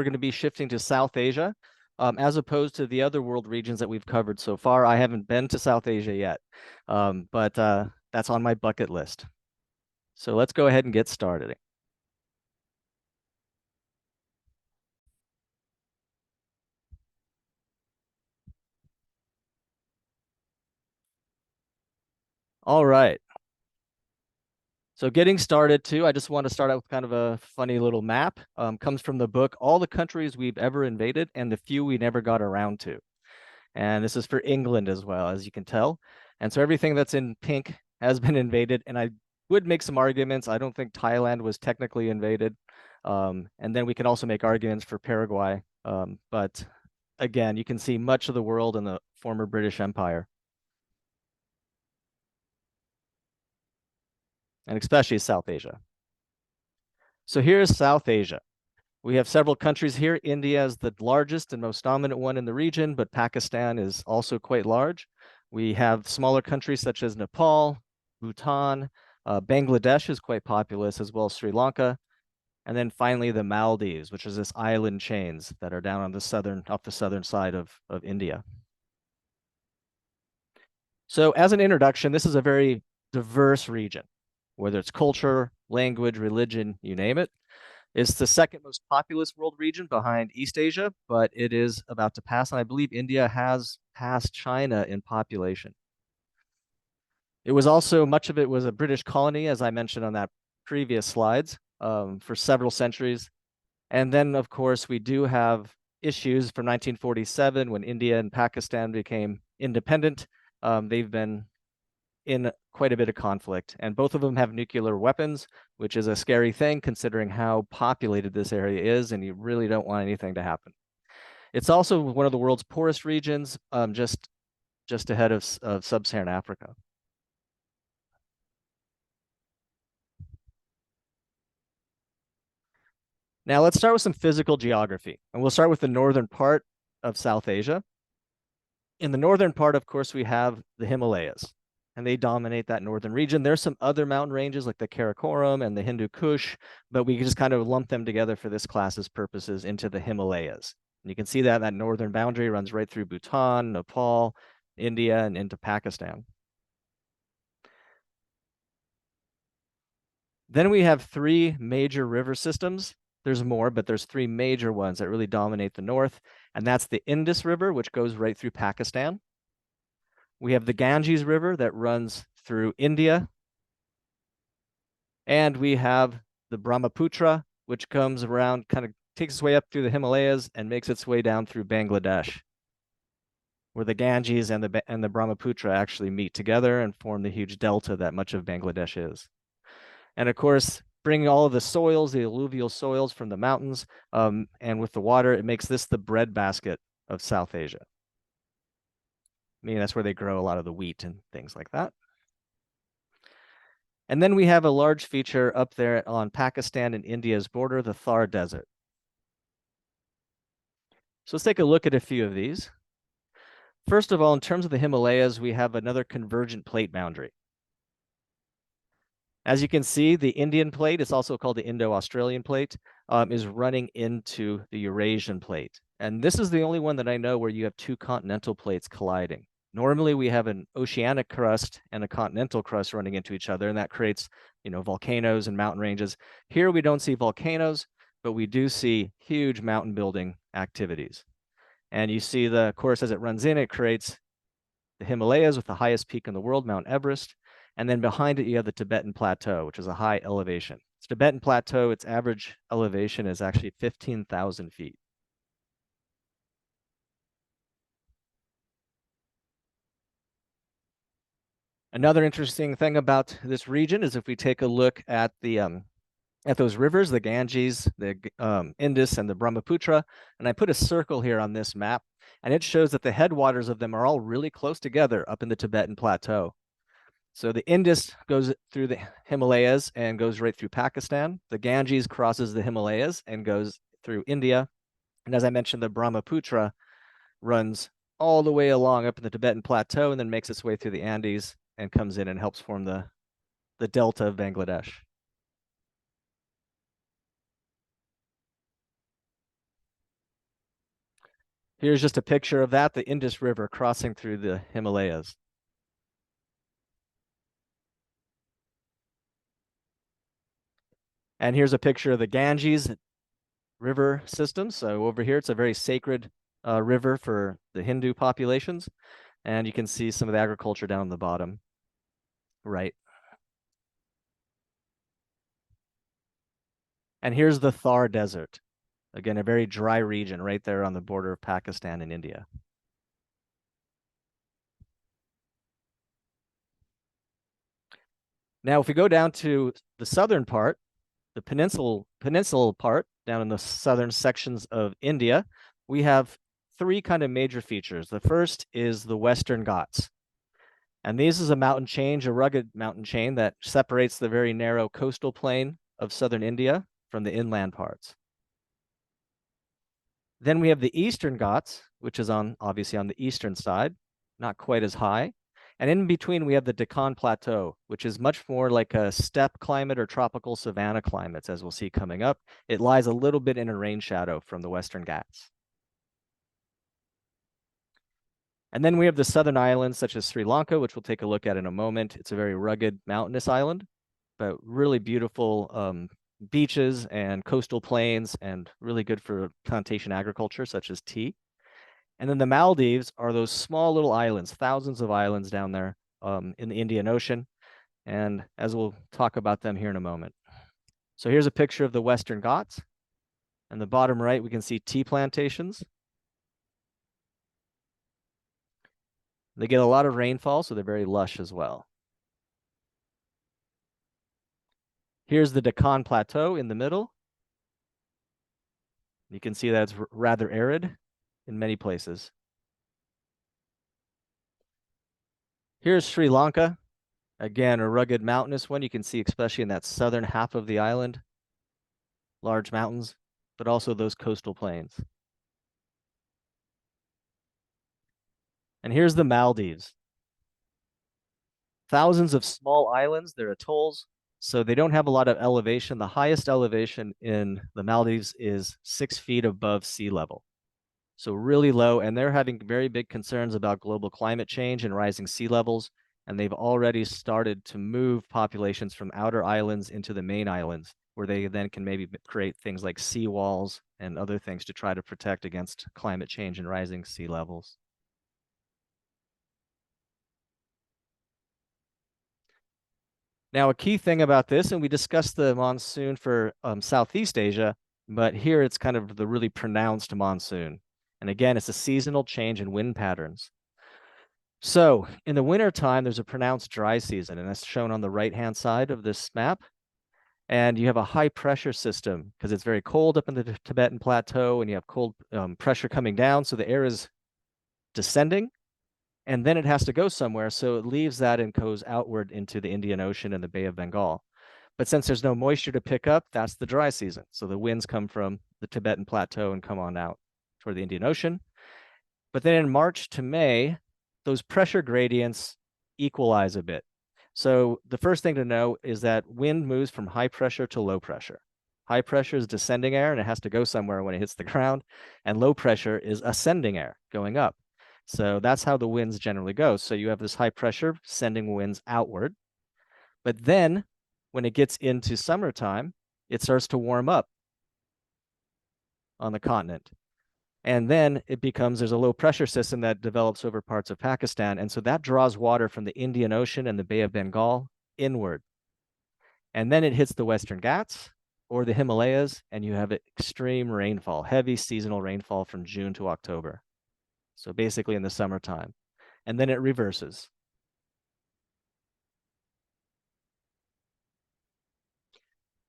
we're going to be shifting to South Asia, as opposed to the other world regions that we've covered so far. I haven't been to South Asia yet, but that's on my bucket list. So let's go ahead and get started. All right. So getting started too, I just want to start out with kind of a funny little map. Comes from the book, All the Countries We've Ever Invaded and the Few We Never Got Around to. And this is for England as well, as you can tell. And so everything that's in pink has been invaded. And I would make some arguments. I don't think Thailand was technically invaded. And then we can also make arguments for Paraguay. But again, you can see much of the world in the former British Empire, and especially South Asia. So here's South Asia. We have several countries here. India is the largest and most dominant one in the region, but Pakistan is also quite large. We have smaller countries such as Nepal, Bhutan, Bangladesh is quite populous, as well as Sri Lanka. And then finally the Maldives, which is this island chains that are down on off the southern side of India. So as an introduction, this is a very diverse region, whether it's culture, language, religion, you name it. It's the second most populous world region behind East Asia, but it is about to pass, and I believe India has passed China in population. It was also, much of it was a British colony, as I mentioned on that previous slides, for several centuries. And then, of course, we do have issues from 1947 when India and Pakistan became independent. They've been in quite a bit of conflict, and both of them have nuclear weapons, which is a scary thing considering how populated this area is, and you really don't want anything to happen. It's also one of the world's poorest regions, just ahead of sub-Saharan Africa. Now let's start with some physical geography, and we'll start with the northern part of South Asia. In the northern part, of course, we have the Himalayas, and they dominate that northern region. There's some other mountain ranges like the Karakoram and the Hindu Kush, but we can just kind of lump them together for this class's purposes into the Himalayas. And you can see that northern boundary runs right through Bhutan, Nepal, India, and into Pakistan. Then we have three major river systems. There's more, but there's three major ones that really dominate the north, and that's the Indus River, which goes right through Pakistan. We have the Ganges River that runs through India. And we have the Brahmaputra, which comes around, kind of takes its way up through the Himalayas and makes its way down through Bangladesh, where the Ganges and the Brahmaputra actually meet together and form the huge delta that much of Bangladesh is. And of course, bringing all of the soils, the alluvial soils from the mountains, and with the water, it makes this the breadbasket of South Asia. I mean, that's where they grow a lot of the wheat and things like that. And then we have a large feature up there on Pakistan and India's border, the Thar Desert. So let's take a look at a few of these. First of all, in terms of the Himalayas, we have another convergent plate boundary. As you can see, the Indian plate is also called the Indo-Australian plate, is running into the Eurasian plate. And this is the only one that I know where you have two continental plates colliding. Normally we have an oceanic crust and a continental crust running into each other, and that creates, volcanoes and mountain ranges. Here we don't see volcanoes, but we do see huge mountain building activities. And you see of course, as it runs in, it creates the Himalayas with the highest peak in the world, Mount Everest. And then behind it, you have the Tibetan Plateau, which is a high elevation. It's Tibetan Plateau, its average elevation is actually 15,000 feet. Another interesting thing about this region is if we take a look at those rivers, the Ganges, the Indus, and the Brahmaputra, and I put a circle here on this map, and it shows that the headwaters of them are all really close together up in the Tibetan Plateau. So the Indus goes through the Himalayas and goes right through Pakistan. The Ganges crosses the Himalayas and goes through India. And as I mentioned, the Brahmaputra runs all the way along up in the Tibetan Plateau and then makes its way through the Andes and comes in and helps form the delta of Bangladesh. Here's just a picture of that, the Indus River crossing through the Himalayas. And here's a picture of the Ganges river system. So over here, it's a very sacred river for the Hindu populations. And you can see some of the agriculture down the bottom right. And here's the Thar Desert. Again, a very dry region right there on the border of Pakistan and India. Now, if we go down to the southern part, the peninsula part, down in the southern sections of India, we have three kind of major features. The first is the Western Ghats. And this is a mountain chain, a rugged mountain chain that separates the very narrow coastal plain of southern India from the inland parts. Then we have the Eastern Ghats, which is obviously on the eastern side, not quite as high. And in between, we have the Deccan Plateau, which is much more like a steppe climate or tropical savanna climates, as we'll see coming up. It lies a little bit in a rain shadow from the Western Ghats. And then we have the southern islands, such as Sri Lanka, which we'll take a look at in a moment. It's a very rugged mountainous island, but really beautiful beaches and coastal plains, and really good for plantation agriculture, such as tea. And then the Maldives are those small little islands, thousands of islands down there in the Indian Ocean. And as we'll talk about them here in a moment. So here's a picture of the Western Ghats. And the bottom right, we can see tea plantations. They get a lot of rainfall, so they're very lush as well. Here's the Deccan Plateau in the middle. You can see that it's rather arid in many places. Here's Sri Lanka. Again, a rugged mountainous one. You can see especially in that southern half of the island, large mountains, but also those coastal plains. And here's the Maldives. Thousands of small islands, they're atolls, so they don't have a lot of elevation. The highest elevation in the Maldives is 6 feet above sea level. So really low, and they're having very big concerns about global climate change and rising sea levels. And they've already started to move populations from outer islands into the main islands, where they then can maybe create things like seawalls and other things to try to protect against climate change and rising sea levels. Now, a key thing about this, and we discussed the monsoon for Southeast Asia, but here it's kind of the really pronounced monsoon. And again, it's a seasonal change in wind patterns. So in the wintertime, there's a pronounced dry season, and that's shown on the right-hand side of this map. And you have a high pressure system because it's very cold up in the Tibetan Plateau, and you have cold pressure coming down. So the air is descending, and then it has to go somewhere. So it leaves that and goes outward into the Indian Ocean and the Bay of Bengal. But since there's no moisture to pick up, that's the dry season. So the winds come from the Tibetan Plateau and come on out toward the Indian Ocean. But then in March to May, those pressure gradients equalize a bit. So the first thing to know is that wind moves from high pressure to low pressure. High pressure is descending air and it has to go somewhere when it hits the ground. And low pressure is ascending air going up. So that's how the winds generally go. So you have this high pressure sending winds outward. But then when it gets into summertime, it starts to warm up on the continent. And then there's a low pressure system that develops over parts of Pakistan. And so that draws water from the Indian Ocean and the Bay of Bengal inward. And then it hits the Western Ghats or the Himalayas, and you have extreme rainfall, heavy seasonal rainfall from June to October. So basically in the summertime. And then it reverses.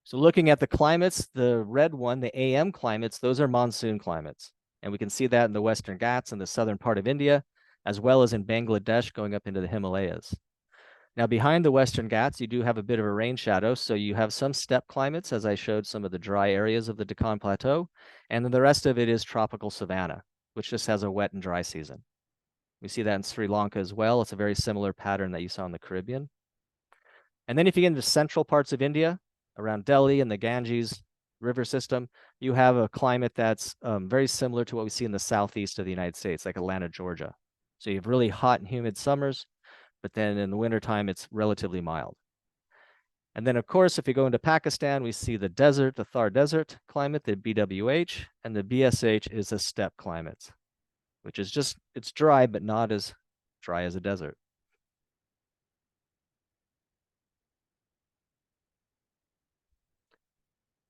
So looking at the climates, the red one, the AM climates, those are monsoon climates. And we can see that in the Western Ghats and the southern part of India, as well as in Bangladesh going up into the Himalayas. Now, behind the Western Ghats, you do have a bit of a rain shadow. So you have some steppe climates, as I showed some of the dry areas of the Deccan Plateau. And then the rest of it is tropical savanna, which just has a wet and dry season. We see that in Sri Lanka as well. It's a very similar pattern that you saw in the Caribbean. And then if you get into central parts of India, around Delhi and the Ganges river system, you have a climate that's very similar to what we see in the southeast of the United States, like Atlanta, Georgia. So you have really hot and humid summers, but then in the wintertime, it's relatively mild. And then, of course, if you go into Pakistan, we see the desert, the Thar Desert climate, the BWH, and the BSH is a steppe climate, which is just, it's dry, but not as dry as a desert.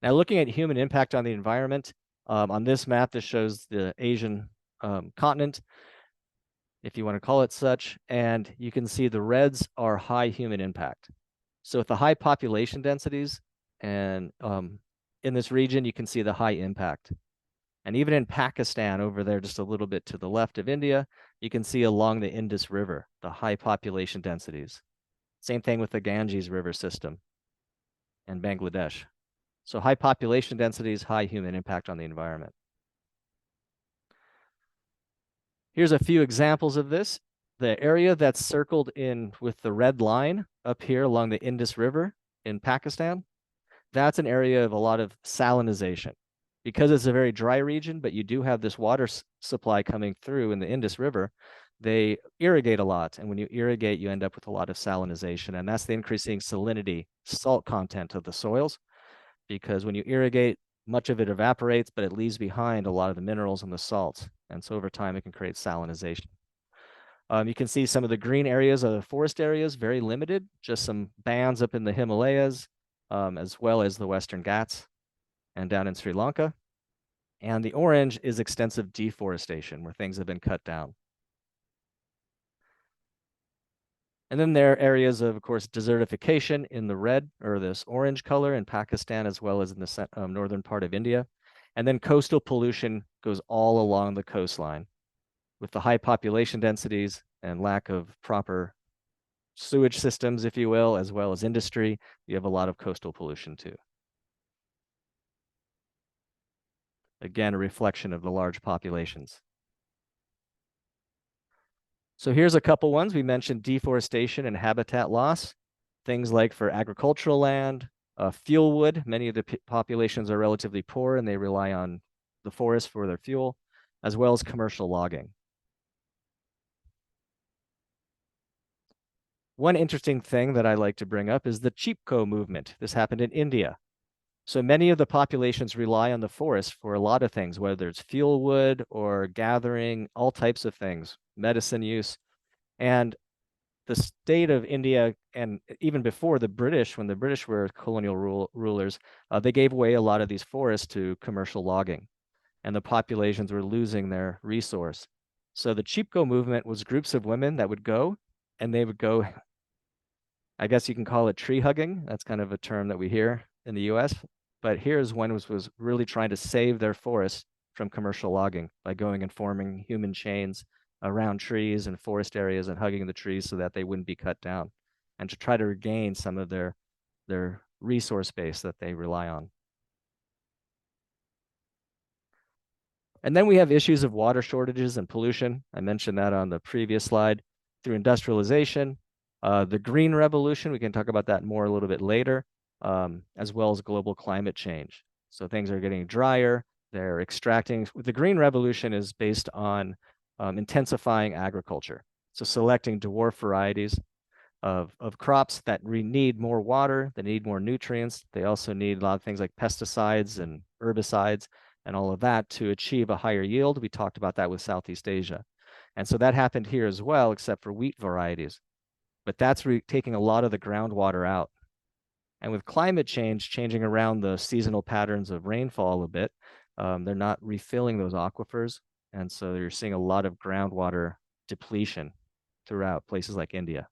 Now, looking at human impact on the environment, on this map, this shows the Asian continent, if you want to call it such, and you can see the reds are high human impact. So with the high population densities and in this region, you can see the high impact. And even in Pakistan, over there, just a little bit to the left of India, you can see along the Indus River, the high population densities. Same thing with the Ganges River system and Bangladesh. So high population densities, high human impact on the environment. Here's a few examples of this. The area that's circled in with the red line up here along the Indus River in Pakistan, that's an area of a lot of salinization. Because it's a very dry region, but you do have this water supply coming through in the Indus River, they irrigate a lot. And when you irrigate, you end up with a lot of salinization. And that's the increasing salinity, salt content of the soils. Because when you irrigate, much of it evaporates, but it leaves behind a lot of the minerals and the salts. And so over time, it can create salinization. You can see some of the green areas of the forest areas, very limited, just some bands up in the Himalayas, as well as the Western Ghats and down in Sri Lanka. And the orange is extensive deforestation, where things have been cut down. And then there are areas of course, desertification in the red or this orange color in Pakistan, as well as in the northern part of India. And then coastal pollution goes all along the coastline. With the high population densities and lack of proper sewage systems, if you will, as well as industry, you have a lot of coastal pollution too. Again, a reflection of the large populations. So here's a couple ones. We mentioned deforestation and habitat loss, things like for agricultural land, fuel wood. Many of the populations are relatively poor and they rely on the forest for their fuel, as well as commercial logging. One interesting thing that I like to bring up is the Chipko movement. This happened in India. So many of the populations rely on the forest for a lot of things, whether it's fuel wood or gathering, all types of things, medicine use. And the state of India, and even before the British, when the British were colonial rulers, they gave away a lot of these forests to commercial logging, and the populations were losing their resource. So the Chipko movement was groups of women that would go, and they would go, I guess you can call it tree hugging. That's kind of a term that we hear in the US. But here's one was really trying to save their forests from commercial logging by going and forming human chains around trees and forest areas and hugging the trees so that they wouldn't be cut down, and to try to regain some of their resource base that they rely on. And then we have issues of water shortages and pollution. I mentioned that on the previous slide. Through industrialization, the green revolution, we can talk about that more a little bit later, as well as global climate change. So things are getting drier. They're extracting. The green revolution is based on intensifying agriculture. So selecting dwarf varieties of crops that need more water, they need more nutrients. They also need a lot of things like pesticides and herbicides and all of that to achieve a higher yield. We talked about that with Southeast Asia. And so that happened here as well, except for wheat varieties. But that's taking a lot of the groundwater out. And with climate change changing around the seasonal patterns of rainfall a bit, they're not refilling those aquifers. And so you're seeing a lot of groundwater depletion throughout places like India.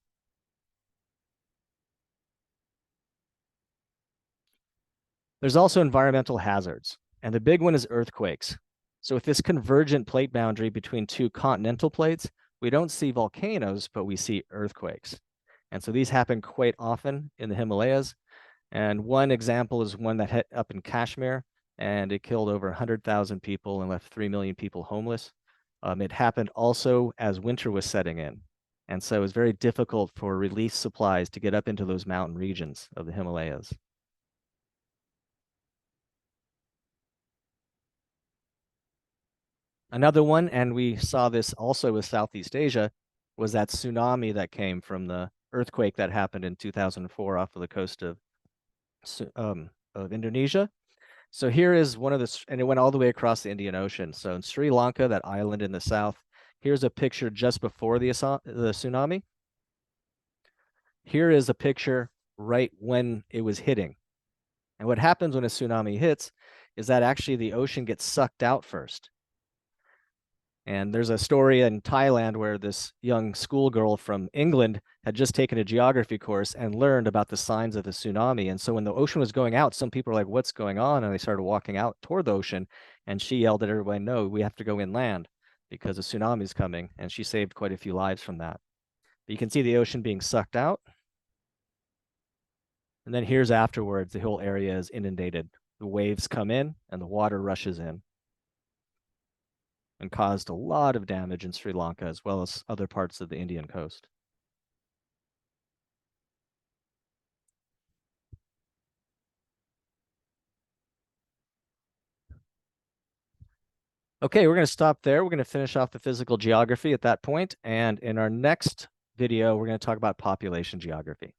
There's also environmental hazards, and the big one is earthquakes. So with this convergent plate boundary between two continental plates, we don't see volcanoes, but we see earthquakes. And so these happen quite often in the Himalayas. And one example is one that hit up in Kashmir, and it killed over 100,000 people and left 3 million people homeless. It happened also as winter was setting in. And so it was very difficult for relief supplies to get up into those mountain regions of the Himalayas. Another one, and we saw this also with Southeast Asia, was that tsunami that came from the earthquake that happened in 2004 off of the coast of Indonesia. So here is one of the, and it went all the way across the Indian Ocean. So in Sri Lanka, that island in the south, here's a picture just before the tsunami. Here is a picture right when it was hitting. And what happens when a tsunami hits is that actually the ocean gets sucked out first. And there's a story in Thailand where this young schoolgirl from England had just taken a geography course and learned about the signs of the tsunami. And so when the ocean was going out, some people were like, what's going on? And they started walking out toward the ocean. And she yelled at everybody, no, we have to go inland because a tsunami is coming. And she saved quite a few lives from that. But you can see the ocean being sucked out. And then here's afterwards, the whole area is inundated. The waves come in and the water rushes in and caused a lot of damage in Sri Lanka as well as other parts of the Indian coast. Okay, we're going to stop there. We're going to finish off the physical geography at that point. And in our next video, we're going to talk about population geography.